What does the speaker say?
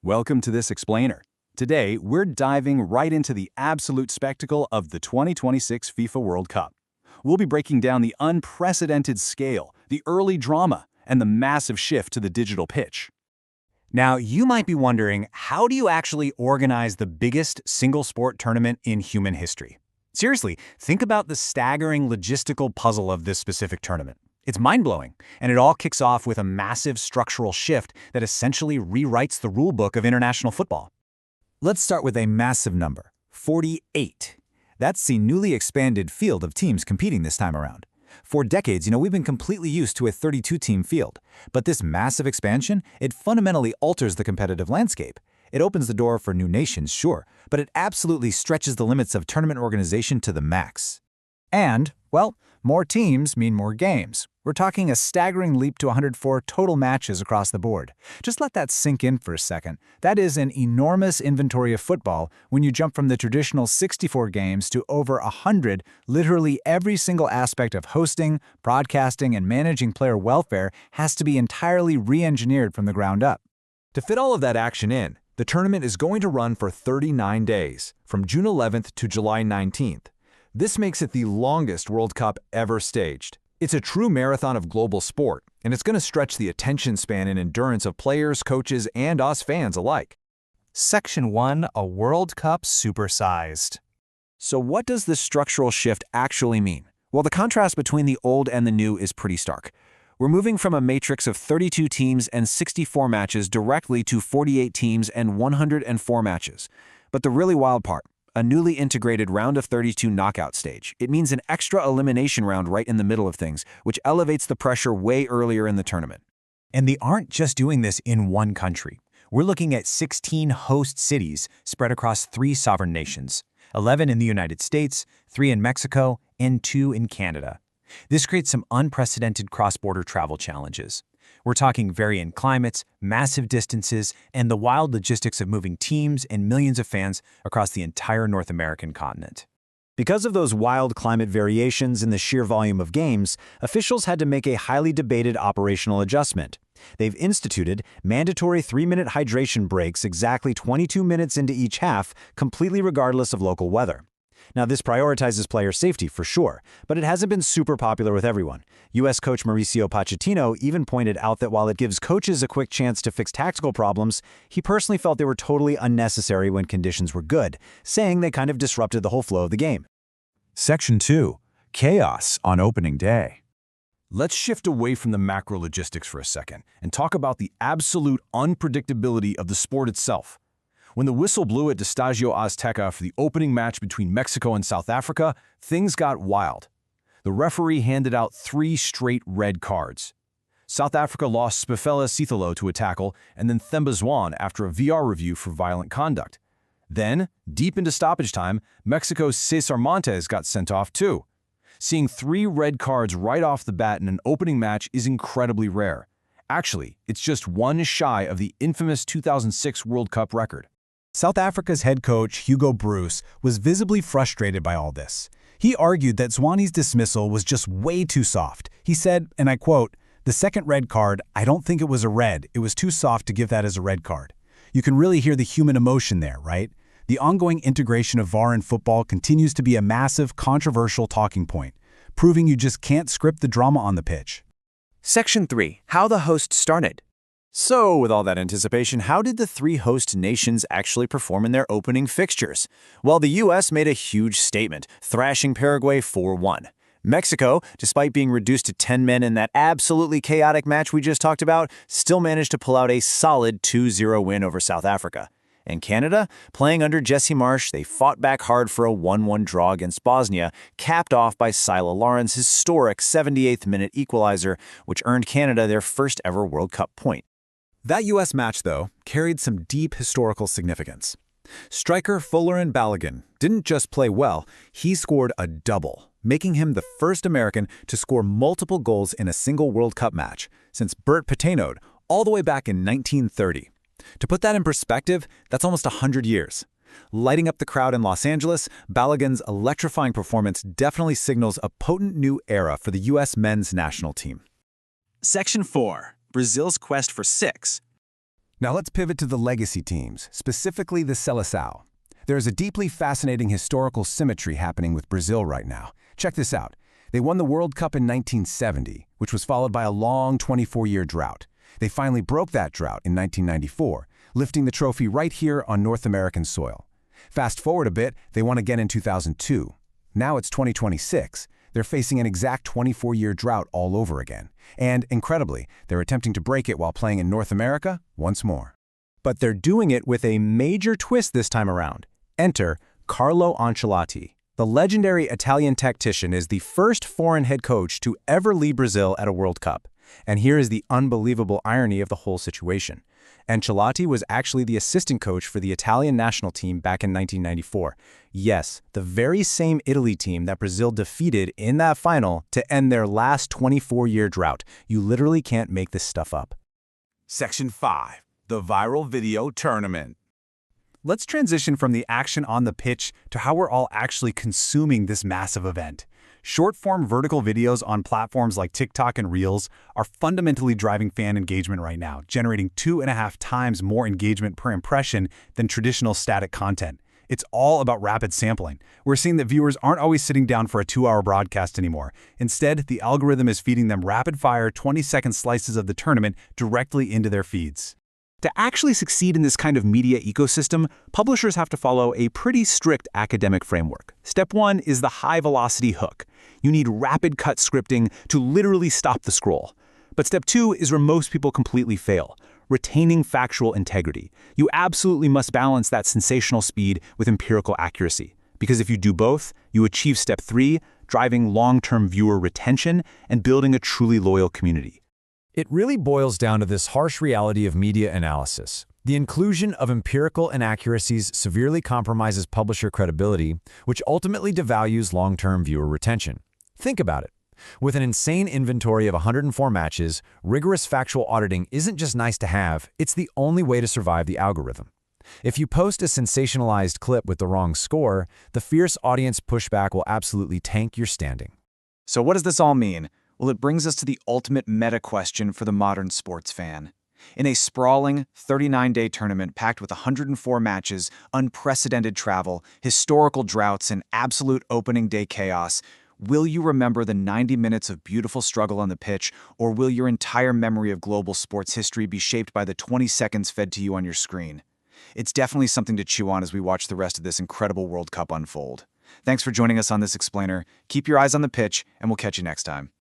Welcome to this explainer. Today, we're diving right into the absolute spectacle of the 2026 FIFA World Cup. We'll be breaking down the unprecedented scale, the early drama, and the massive shift to the digital pitch. Now, you might be wondering, how do you actually organize the biggest single-sport tournament in human history? Seriously, think about the staggering logistical puzzle of this specific tournament. It's mind-blowing, and it all kicks off with a massive structural shift that essentially rewrites the rulebook of international football. Let's start with a massive number, 48. That's the newly expanded field of teams competing this time around. For decades, we've been completely used to a 32-team field, but this massive expansion, it fundamentally alters the competitive landscape. It opens the door for new nations, sure, but it absolutely stretches the limits of tournament organization to the max. And, well, more teams mean more games. We're talking a staggering leap to 104 total matches across the board. Just let that sink in for a second. That is an enormous inventory of football when you jump from the traditional 64 games to over 100. Literally every single aspect of hosting, broadcasting, and managing player welfare has to be entirely re-engineered from the ground up. To fit all of that action in, the tournament is going to run for 39 days, from June 11th to July 19th. This makes it the longest World Cup ever staged. It's a true marathon of global sport, and it's going to stretch the attention span and endurance of players, coaches, and us fans alike. Section 1, a World Cup supersized. So what does this structural shift actually mean? Well, the contrast between the old and the new is pretty stark. We're moving from a matrix of 32 teams and 64 matches directly to 48 teams and 104 matches. But the really wild part, a newly integrated round of 32 knockout stage. It means an extra elimination round right in the middle of things, which elevates the pressure way earlier in the tournament. And they aren't just doing this in one country. We're looking at 16 host cities spread across 3 sovereign nations, 11 in the United States, 3 in Mexico, and 2 in Canada. This creates some unprecedented cross-border travel challenges. We're talking varying climates, massive distances, and the wild logistics of moving teams and millions of fans across the entire North American continent. Because of those wild climate variations and the sheer volume of games, officials had to make a highly debated operational adjustment. They've instituted mandatory 3-minute hydration breaks exactly 22 minutes into each half, completely regardless of local weather. Now, this prioritizes player safety for sure, but it hasn't been super popular with everyone. U.S. coach Mauricio Pochettino even pointed out that while it gives coaches a quick chance to fix tactical problems, he personally felt they were totally unnecessary when conditions were good, saying they kind of disrupted the whole flow of the game. Section 2, chaos on opening day. Let's shift away from the macro logistics for a second and talk about the absolute unpredictability of the sport itself. When the whistle blew at Estadio Azteca for the opening match between Mexico and South Africa, things got wild. The referee handed out 3 straight red cards. South Africa lost Spefela Sithalo to a tackle and then Themba Zwane after a VR review for violent conduct. Then, deep into stoppage time, Mexico's Cesar Montes got sent off too. Seeing 3 red cards right off the bat in an opening match is incredibly rare. Actually, it's just one shy of the infamous 2006 World Cup record. South Africa's head coach, Hugo Broos, was visibly frustrated by all this. He argued that Zwane's dismissal was just way too soft. He said, and I quote, "The second red card, I don't think it was a red. It was too soft to give that as a red card." You can really hear the human emotion there, right? The ongoing integration of VAR in football continues to be a massive, controversial talking point, proving you just can't script the drama on the pitch. Section 3. How the host started. So, with all that anticipation, how did the 3 host nations actually perform in their opening fixtures? Well, the U.S. made a huge statement, thrashing Paraguay 4-1. Mexico, despite being reduced to 10 men in that absolutely chaotic match we just talked about, still managed to pull out a solid 2-0 win over South Africa. And Canada, playing under Jesse Marsch, they fought back hard for a 1-1 draw against Bosnia, capped off by Sila Lauren's historic 78th-minute equalizer, which earned Canada their first ever World Cup point. That U.S. match, though, carried some deep historical significance. Striker Folarin Balogun didn't just play well, he scored a double, making him the first American to score multiple goals in a single World Cup match since Bert Patenaude all the way back in 1930. To put that in perspective, that's almost 100 years. Lighting up the crowd in Los Angeles, Balogun's electrifying performance definitely signals a potent new era for the U.S. men's national team. Section 4. Brazil's quest for 6. Now let's pivot to the legacy teams, specifically the Seleção. There is a deeply fascinating historical symmetry happening with Brazil right now. Check this out. They won the World Cup in 1970, which was followed by a long 24-year drought. They finally broke that drought in 1994, lifting the trophy right here on North American soil. Fast forward a bit, they won again in 2002. Now it's 2026. They're facing an exact 24-year drought all over again. And, incredibly, they're attempting to break it while playing in North America once more. But they're doing it with a major twist this time around. Enter Carlo Ancelotti. The legendary Italian tactician is the first foreign head coach to ever lead Brazil at a World Cup. And here is the unbelievable irony of the whole situation. Ancelotti was actually the assistant coach for the Italian national team back in 1994. Yes, the very same Italy team that Brazil defeated in that final to end their last 24-year drought. You literally can't make this stuff up. Section 5. The Viral Video Tournament. Let's transition from the action on the pitch to how we're all actually consuming this massive event. Short-form vertical videos on platforms like TikTok and Reels are fundamentally driving fan engagement right now, generating 2.5 times more engagement per impression than traditional static content. It's all about rapid sampling. We're seeing that viewers aren't always sitting down for a 2-hour broadcast anymore. Instead, the algorithm is feeding them rapid-fire 20-second slices of the tournament directly into their feeds. To actually succeed in this kind of media ecosystem, publishers have to follow a pretty strict academic framework. Step 1 is the high-velocity hook. You need rapid cut scripting to literally stop the scroll. But step 2 is where most people completely fail, retaining factual integrity. You absolutely must balance that sensational speed with empirical accuracy. Because if you do both, you achieve step 3, driving long-term viewer retention and building a truly loyal community. It really boils down to this harsh reality of media analysis. The inclusion of empirical inaccuracies severely compromises publisher credibility, which ultimately devalues long-term viewer retention. Think about it. With an insane inventory of 104 matches, rigorous factual auditing isn't just nice to have, it's the only way to survive the algorithm. If you post a sensationalized clip with the wrong score, the fierce audience pushback will absolutely tank your standing. So what does this all mean? Well, it brings us to the ultimate meta question for the modern sports fan. In a sprawling 39-day tournament packed with 104 matches, unprecedented travel, historical droughts, and absolute opening day chaos, will you remember the 90 minutes of beautiful struggle on the pitch, or will your entire memory of global sports history be shaped by the 20 seconds fed to you on your screen? It's definitely something to chew on as we watch the rest of this incredible World Cup unfold. Thanks for joining us on this explainer. Keep your eyes on the pitch, and we'll catch you next time.